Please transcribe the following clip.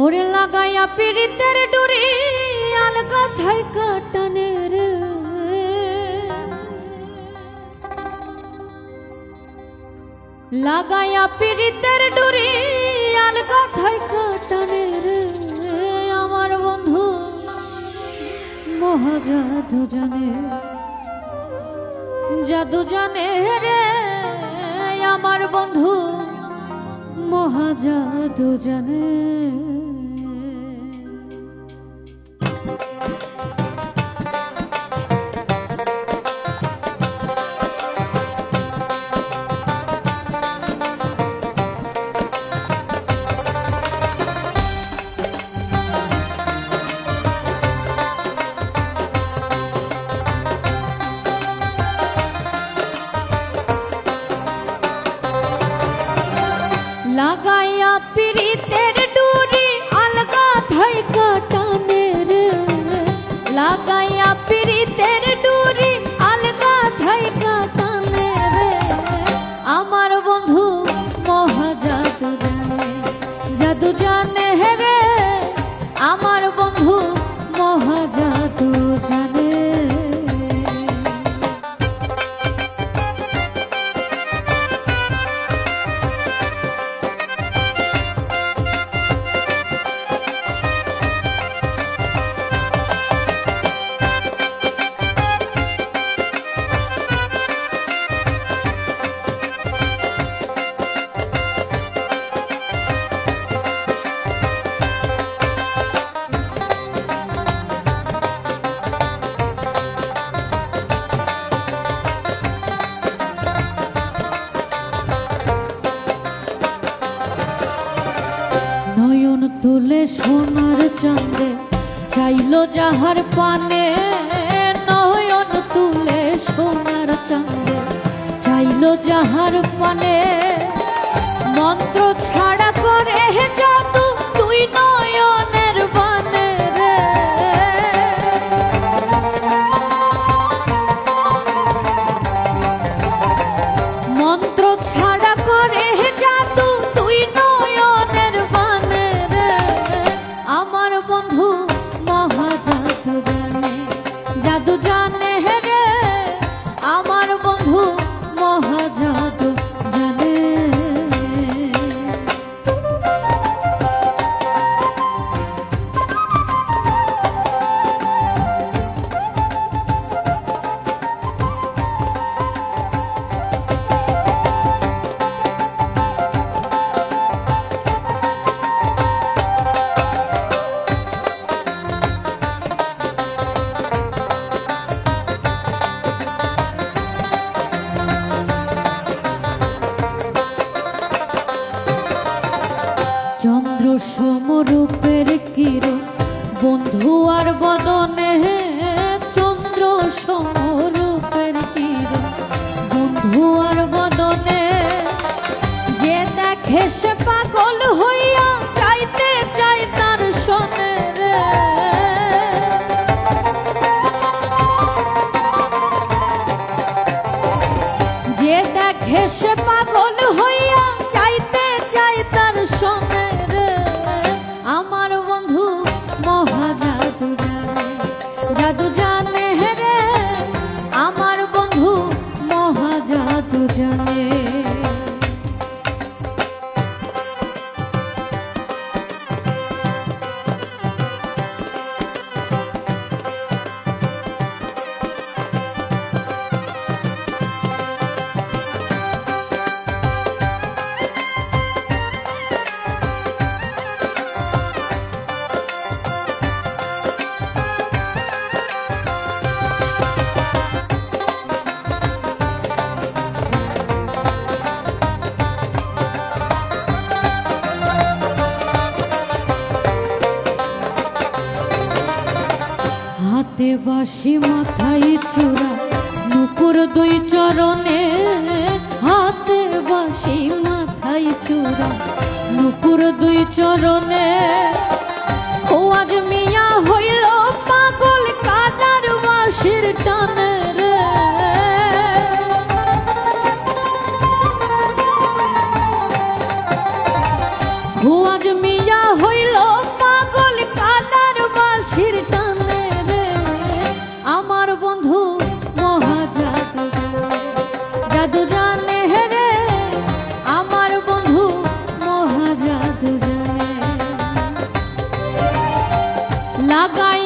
ওরে লাগাইয়া পিরিতের ডুরি আলগা থাই কাটানে রে, লাগাইয়া পিরিতের ডুরি আলগা থাই কাটানে রে। আমার বন্ধু মহা জাদু জানে, জাদু জানে রে। আমার বন্ধু মহা জাদু জানে। লাগাইয়া পিরিতের ডুরি আলগা থাই কাটানে রে, লাগাইয়া পিরিতের ডুরি আলগা থাই কাটানে রে। আমার বন্ধু মহা জাদু জানে, জাদু জানে রে। আমার বন্ধু মহা জাদু জানে। নয়ন তুলে সোনার চাঁদে চাইলো যাহার পানে, নয়ন তুলে সোনার চাঁদে চাইলো যাহার পানে। মন্ত্র ছাড়া করে জাদু তুই নয়নের বানে রে। মন্ত্র ছাড়া করে জাদু তুই নয়নের বানে রে। আমার বন্ধু মহা জাদু জানে, জাদু জানে রে। আমার বন্ধু মহা জাদু জানে। চন্দ্র সমরূপের কিরণ বন্ধু আর বদনে, চন্দ্র সমরূপের কিরণ বন্ধু আর বদনে। যে দেখে সে পাগল হইয়া চাইতে চাই তার শোনে রে। যে দেখে সে পাগল হইয়া চাইতে চাই তার শোনে রে। আমার বন্ধু মহা জাদু জানে, জাদু জানে রে। আমার বন্ধু মহা জাদু জানে। হাতে বাঁশি মাথায় চূড়া নুপুর দুই চরণে, হাতে বাঁশি মাথায় চূড়া নুপুর দুই চরণে। খোয়াজ মিয়া হইল পাগল কাদার বাঁশির টানে রে। খোয়াজ মিয়া হইল লাগাই